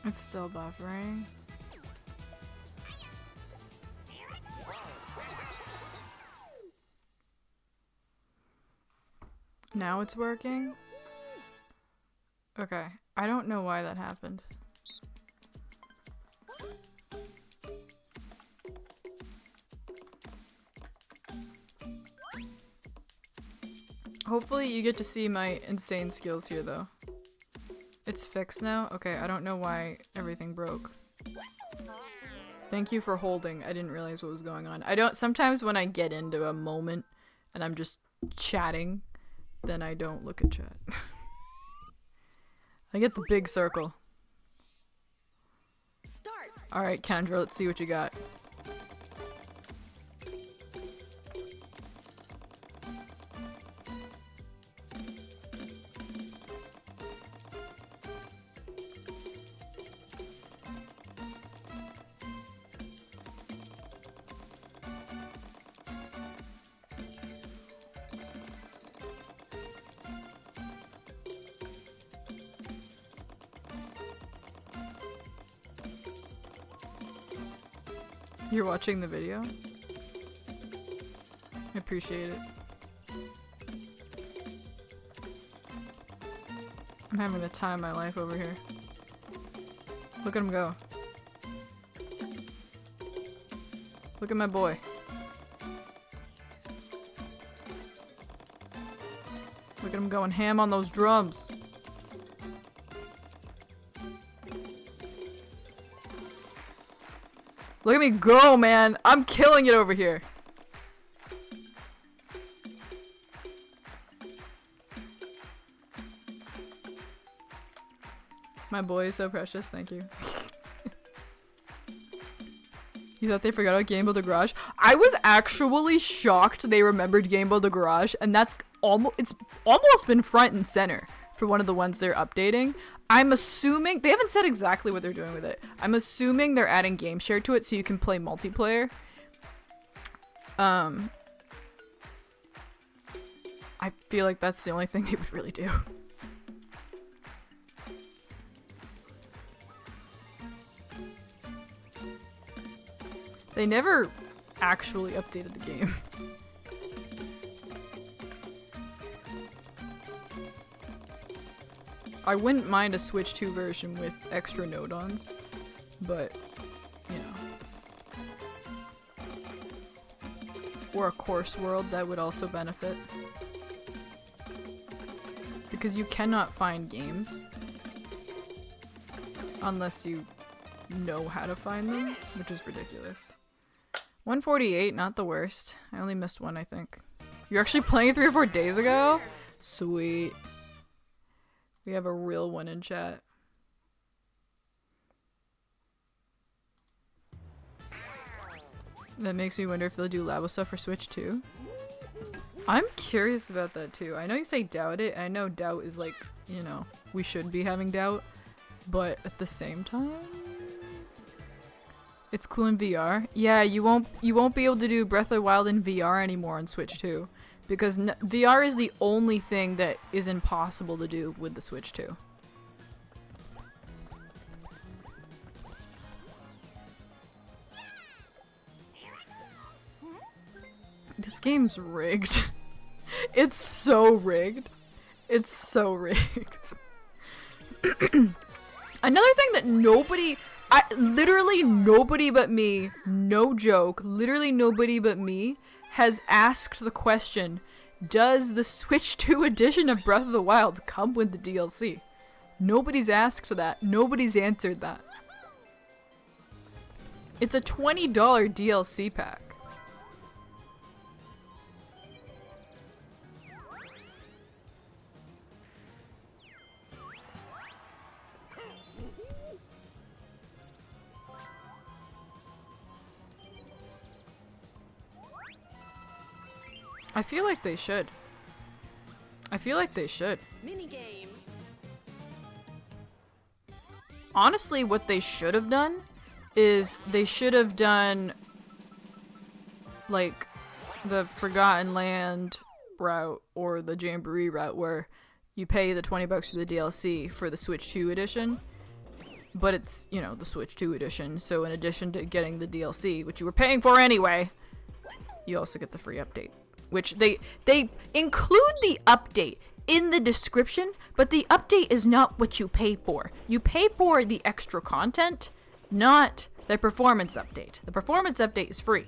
It's still buffering. Now it's working? Okay. I don't know why that happened. Hopefully you get to see my insane skills here though. It's fixed now? Okay, I don't know why everything broke. Thank you for holding. I didn't realize what was going on. Sometimes when I get into a moment and I'm just chatting, then I don't look at chat. I get the big circle. Alright, Kendra, let's see what you got. You're watching the video? I appreciate it. I'm having the time of my life over here. Look at him go. Look at my boy. Look at him going ham on those drums. Look at me go, man! I'm killing it over here! My boy is so precious, thank you. You thought they forgot about Game Boy the Garage? I was actually shocked they remembered Game Boy the Garage, and it's almost been front and center for one of the ones they're updating. I'm assuming they haven't said exactly what they're doing with it. I'm assuming they're adding game share to it so you can play multiplayer. I feel like that's the only thing they would really do. They never actually updated the game. I wouldn't mind a Switch 2 version with extra node-ons, but, you know. Or a course world that would also benefit. Because you cannot find games unless you know how to find them, which is ridiculous. 148, not the worst. I only missed one, I think. You're actually playing 3 or 4 days ago? Sweet. We have a real one in chat. That makes me wonder if they'll do Labo stuff for Switch too. I'm curious about that too. I know you say doubt it. I know doubt is like, you know, we should be having doubt. But at the same time, it's cool in VR. Yeah, you won't be able to do Breath of the Wild in VR anymore on Switch 2. Because VR is the only thing that is impossible to do with the Switch 2. This game's rigged. It's so rigged. It's so rigged. Another thing that literally nobody but me, no joke, literally nobody but me has asked the question, does the Switch 2 edition of Breath of the Wild come with the DLC? Nobody's asked that. Nobody's answered that. It's a $20 DLC pack. I feel like they should. I feel like they should. Minigame. Honestly, what they should have done is they should have done like the Forgotten Land route or the Jamboree route where you pay the $20 for the DLC for the Switch 2 edition but it's, you know, the Switch 2 edition. So in addition to getting the DLC, which you were paying for anyway, you also get the free update, which they include the update in the description, but the update is not what you pay for. You pay for the extra content, not the performance update. The performance update is free,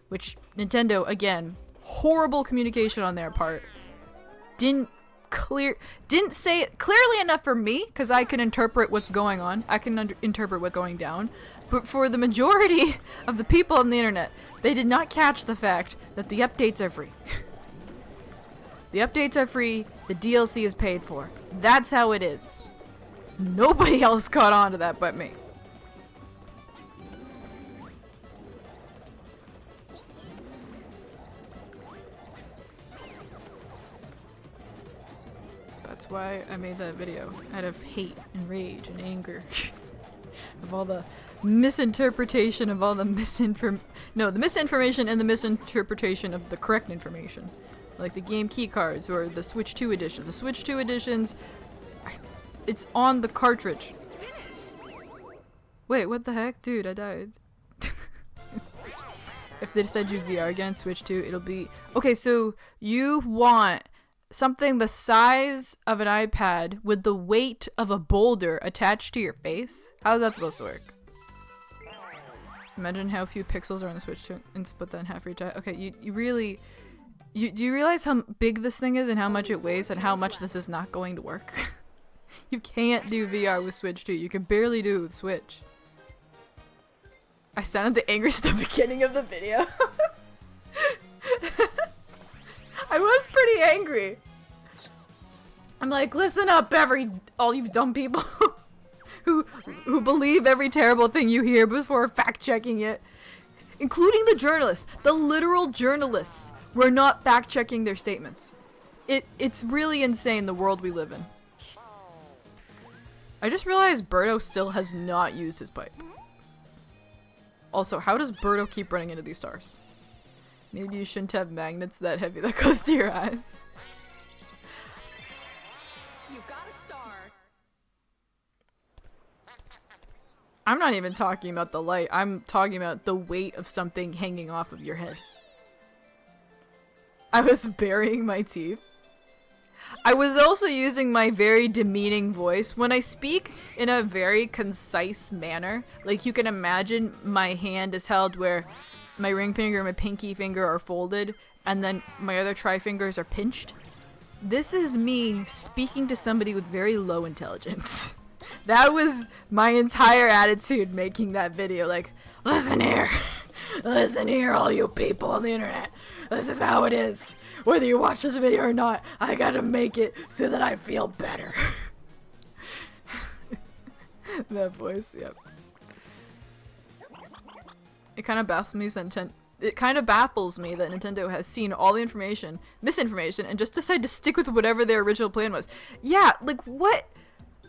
which Nintendo, again, horrible communication on their part. Didn't say it clearly enough for me, because I can interpret what's going on. I can interpret what's going down. But for the majority of the people on the internet, they did not catch the fact that the updates are free. The updates are free, the DLC is paid for. That's how it is. Nobody else caught on to that but me. That's why I made that video, out of hate and rage and anger. Of all the misinterpretation of all the the misinformation and the misinterpretation of the correct information. Like the game key cards or the Switch 2 edition. The Switch 2 editions, it's on the cartridge. Wait, what the heck? Dude, I died. If they said do VR again, Switch 2, it'll be... Okay, so you want something the size of an iPad with the weight of a boulder attached to your face? How's that supposed to work? Imagine how few pixels are on the Switch 2 and split that in half for each eye. Okay, you really... do you realize how big this thing is and how much it weighs and how much this is not going to work? You can't do VR with Switch 2. You can barely do it with Switch. I sounded the angriest at the beginning of the video. I was pretty angry. I'm like, listen up, all you dumb people who believe every terrible thing you hear before fact-checking it. Including the journalists. The literal journalists. We're not fact-checking their statements. It's really insane, the world we live in. I just realized Birdo still has not used his pipe. Also, how does Birdo keep running into these stars? Maybe you shouldn't have magnets that heavy that goes to your eyes. You got a star. I'm not even talking about the light. I'm talking about the weight of something hanging off of your head. I was burying my teeth. I was also using my very demeaning voice. When I speak in a very concise manner, like you can imagine my hand is held where my ring finger and my pinky finger are folded, and then my other tri-fingers are pinched. This is me speaking to somebody with very low intelligence. That was my entire attitude making that video. Like, listen here. Listen here, all you people on the internet. This is how it is. Whether you watch this video or not, I gotta make it so that I feel better. That voice, yep. It kind of baffles me that Nintendo has seen all the misinformation, and just decided to stick with whatever their original plan was. Yeah, like what?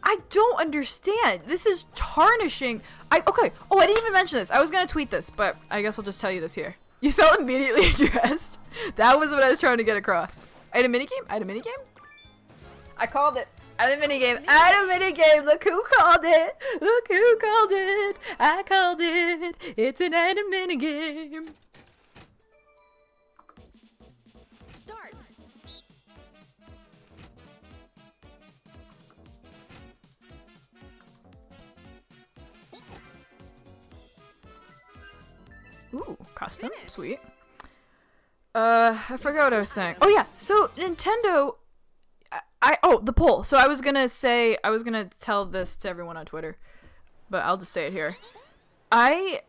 I don't understand. This is tarnishing. Okay. Oh, I didn't even mention this. I was gonna tweet this, but I guess I'll just tell you this here. You felt immediately addressed. That was what I was trying to get across. I had a minigame? I called it. I had a minigame. Look who called it. I called it. It's an item minigame. Start. Ooh, custom. Sweet. I forgot what I was saying. Oh yeah, so Nintendo... the poll. So I was gonna tell this to everyone on Twitter, but I'll just say it here. I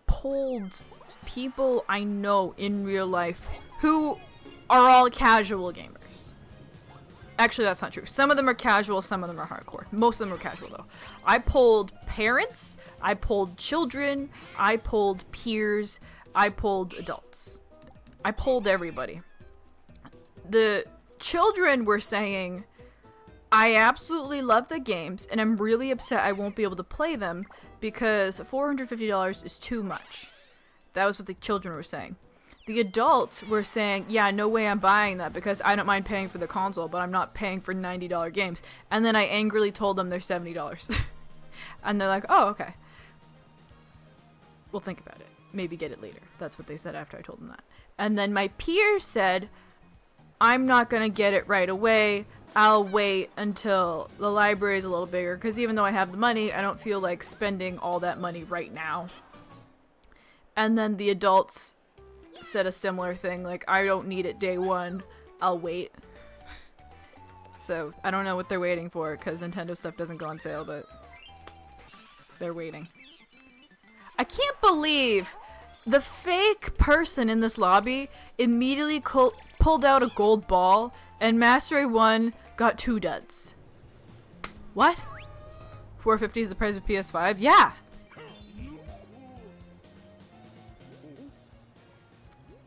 polled people I know in real life who are all casual gamers. Actually, that's not true. Some of them are casual, some of them are hardcore. Most of them are casual, though. I polled parents, I polled children, I polled peers, I polled adults. I polled everybody. The children were saying, I absolutely love the games, and I'm really upset I won't be able to play them because $450 is too much. That was what the children were saying. The adults were saying, yeah, no way I'm buying that because I don't mind paying for the console, but I'm not paying for $90 games. And then I angrily told them they're $70. And they're like, oh, okay. We'll think about it. Maybe get it later. That's what they said after I told them that. And then my peer said, I'm not going to get it right away. I'll wait until the library is a little bigger, because even though I have the money, I don't feel like spending all that money right now. And then the adults said a similar thing, like, I don't need it day one. I'll wait. So, I don't know what they're waiting for, because Nintendo stuff doesn't go on sale, but they're waiting. I can't believe the fake person in this lobby immediately pulled out a gold ball, and Mastery 1 got 2 duds. What? 450 is the price of PS5? Yeah!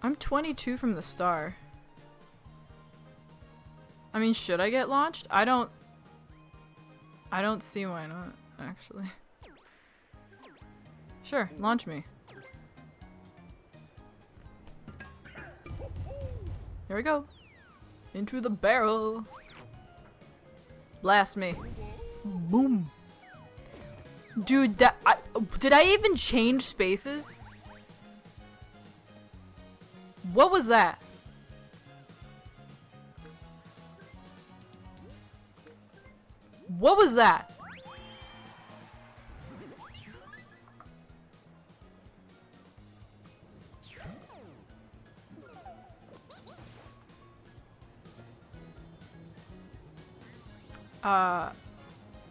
I'm 22 from the star. I mean, should I get launched? I don't see why not, actually. Sure, launch me. Here we go. Into the barrel. Blast me. Boom. Dude, did I even change spaces? What was that? What was that?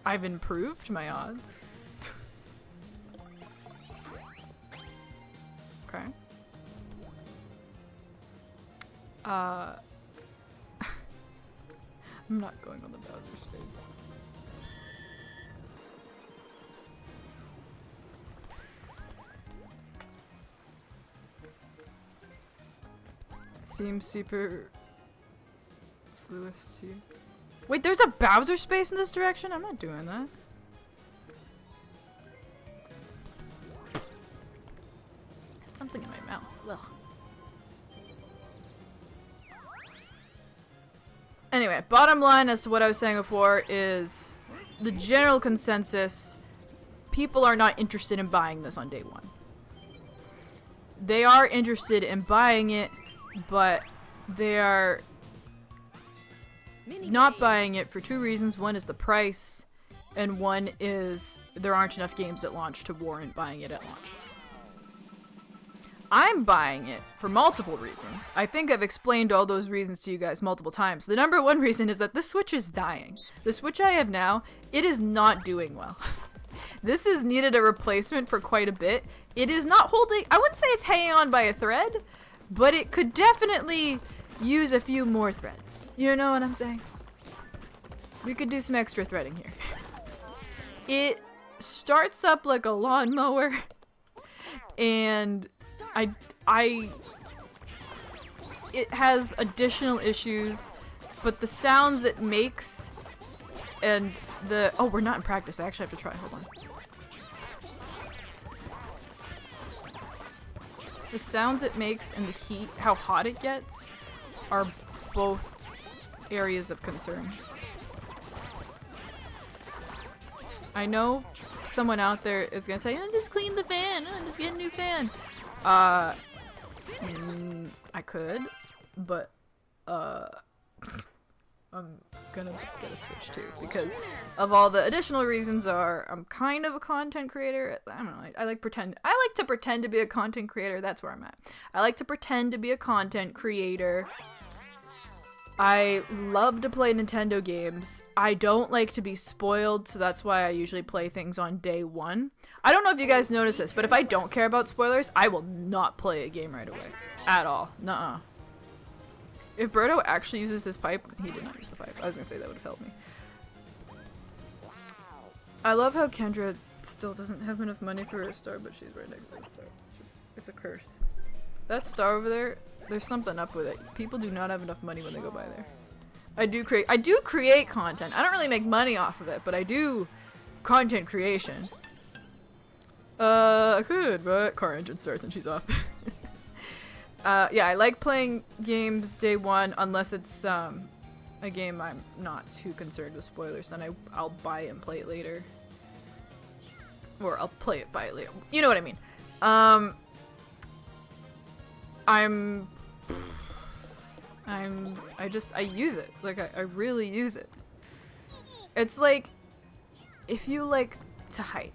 I've improved my odds. Okay. I'm not going on the Bowser space. Seems super fluid to you. Wait, there's a Bowser space in this direction? I'm not doing that. Had something in my mouth. Ugh. Anyway, bottom line as to what I was saying before is the general consensus, people are not interested in buying this on day one. They are interested in buying it, but they are not buying it for 2 reasons. One is the price, and one is there aren't enough games at launch to warrant buying it at launch. I'm buying it for multiple reasons. I think I've explained all those reasons to you guys multiple times. The number one reason is that this Switch is dying. The Switch I have now, it is not doing well. This has needed a replacement for quite a bit. It is not holding, I wouldn't say it's hanging on by a thread, but it could definitely use a few more threads. You know what I'm saying? We could do some extra threading here. It starts up like a lawnmower, and it has additional issues, but the sounds it makes and oh, we're not in practice. I actually have to try. Hold on. The sounds it makes and the heat, how hot it gets, are both areas of concern. I know someone out there is gonna say, oh, just clean the fan, oh, just get a new fan. I could, but I'm gonna get a Switch too, because of all the additional reasons I'm kind of a content creator. I don't know, I like to pretend to be a content creator. That's where I'm at. I like to pretend to be a content creator. I love to play Nintendo games. I don't like to be spoiled, so that's why I usually play things on day one. I don't know if you guys notice this, but if I don't care about spoilers, I will not play a game right away. At all. Nuh-uh. If Birdo actually uses his pipe, he did not use the pipe. I was gonna say that would have helped me. I love how Kendra still doesn't have enough money for her star, but she's right next to the star. It's a curse. That star over there, there's something up with it. People do not have enough money when they go by there. I do create content. I don't really make money off of it, but I do content creation. I could, but car engine starts and she's off. Yeah, I like playing games day one, unless it's a game I'm not too concerned with spoilers, then I'll buy it and play it later. Or I'll play it by later. You know what I mean. I use it. Like, I really use it. It's like, if you like to hike.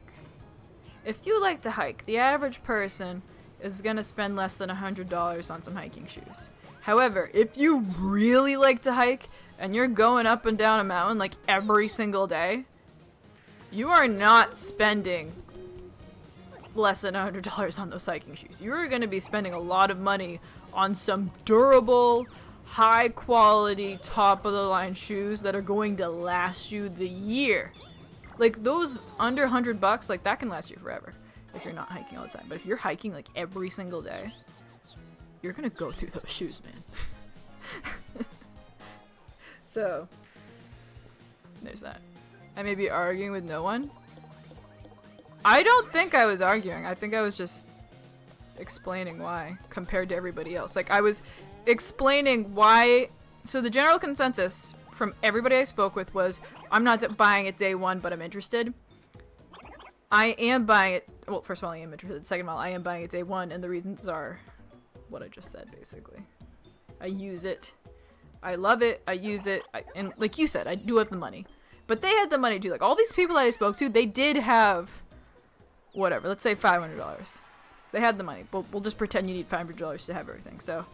If you like to hike, the average person is gonna spend less than $100 on some hiking shoes. However, if you really like to hike, and you're going up and down a mountain like every single day, you are not spending less than $100 on those hiking shoes. You are gonna be spending a lot of money on some durable, high quality, top of the line shoes that are going to last you the year. Like those under 100 bucks, like that can last you forever if you're not hiking all the time. But if you're hiking like every single day, you're gonna go through those shoes, man. So, there's that. I may be arguing with no one. I don't think I was arguing. I think I was just explaining why compared to everybody else. Like I was explaining why. So the general consensus from everybody I spoke with was, I'm not buying it day one, but I'm interested. I am buying it. Well, first of all, I am interested. Second of all, I am buying it day one, and the reasons are what I just said, basically. I use it. I love it. I use it. And like you said, I do have the money. But they had the money too. Like all these people that I spoke to, they did have whatever. Let's say $500. They had the money. But we'll just pretend you need $500 to have everything. So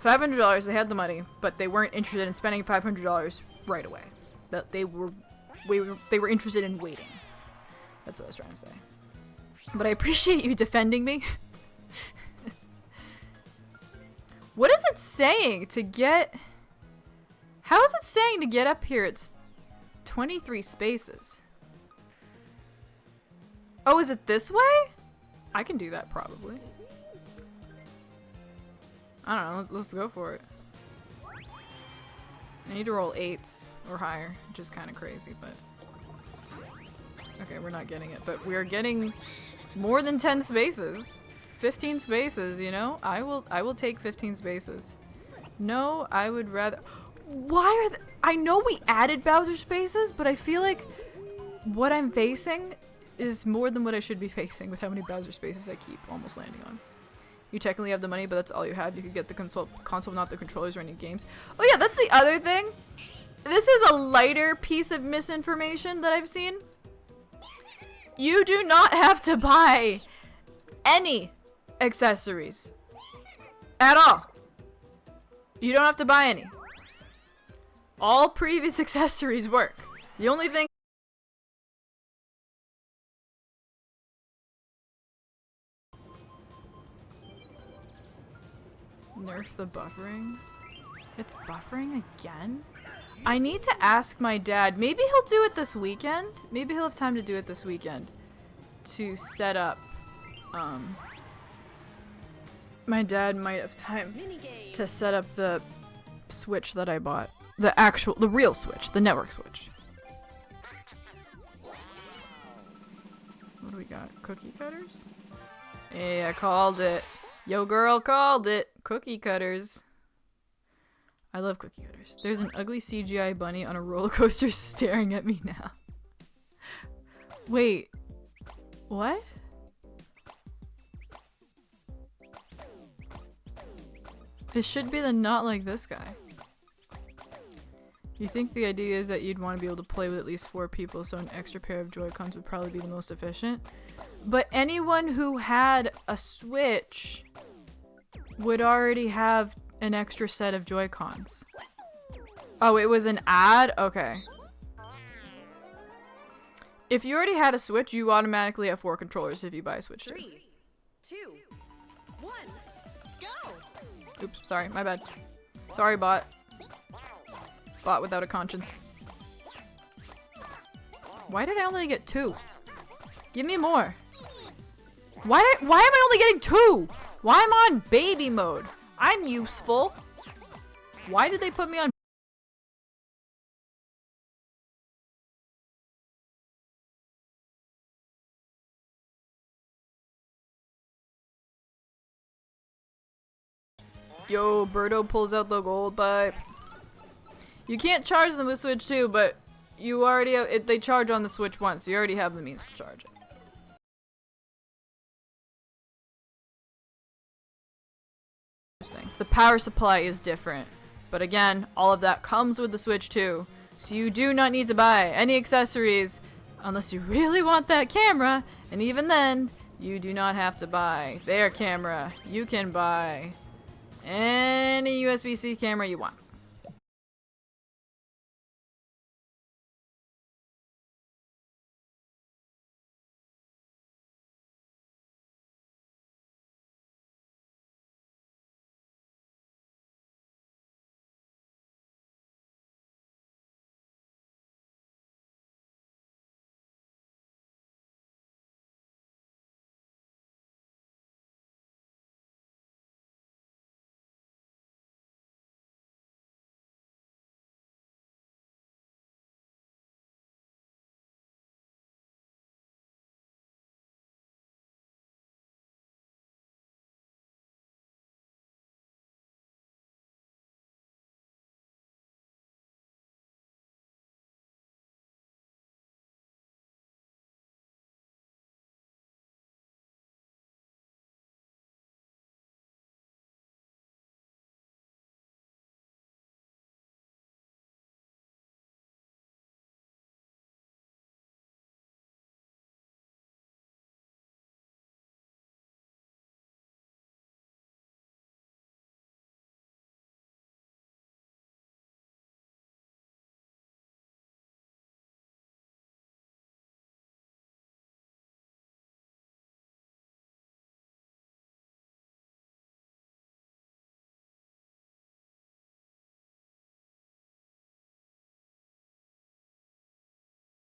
$500, they had the money, but they weren't interested in spending $500 right away. That they were interested in waiting. That's what I was trying to say. But I appreciate you defending me. What is it saying to get... How is it saying to get up here? It's 23 spaces. Oh, is it this way? I can do that probably. I don't know. Let's go for it. I need to roll 8s or higher, which is kind of crazy, but... Okay, we're not getting it, but we are getting more than 10 spaces. 15 spaces, you know? I will take 15 spaces. No, I would rather... Why are I know we added Bowser spaces, but I feel like what I'm facing is more than what I should be facing with how many Bowser spaces I keep almost landing on. You technically have the money, but that's all you have. You could get the console, not the controllers or any games. Oh yeah, that's the other thing. This is a lighter piece of misinformation that I've seen. You do not have to buy any accessories at all. You don't have to buy any. All previous accessories work. The only thing nerf the buffering. It's buffering again? I need to ask my dad. Maybe he'll do it this weekend. Maybe he'll have time to do it this weekend. To set up, my dad might have time to set up the Switch that I bought. The real Switch. The network Switch. What do we got? Cookie cutters? Hey, I called it. Yo girl called it. Cookie cutters. I love cookie cutters. There's an ugly CGI bunny on a roller coaster staring at me now. Wait. What? It should be the not like this guy. You think the idea is that you'd want to be able to play with at least 4 people, so an extra pair of Joy-Cons would probably be the most efficient. But anyone who had a Switch would already have an extra set of Joy-Cons. Oh, it was an ad? Okay. If you already had a Switch, you automatically have 4 controllers if you buy a Switch 2. 3, 2, 1, go! Oops, sorry, my bad. Sorry, bot. Bot without a conscience. Why did I only get 2? Give me more. Why am I only getting 2? Why am I on baby mode? I'm useful. Why did they put me on? Yo, Birdo pulls out the gold pipe. You can't charge them with Switch 2, but you already have, they charge on the Switch 1, so you already have the means to charge it. The power supply is different. But again, all of that comes with the Switch too. So you do not need to buy any accessories unless you really want that camera. And even then, you do not have to buy their camera. You can buy any USB-C camera you want.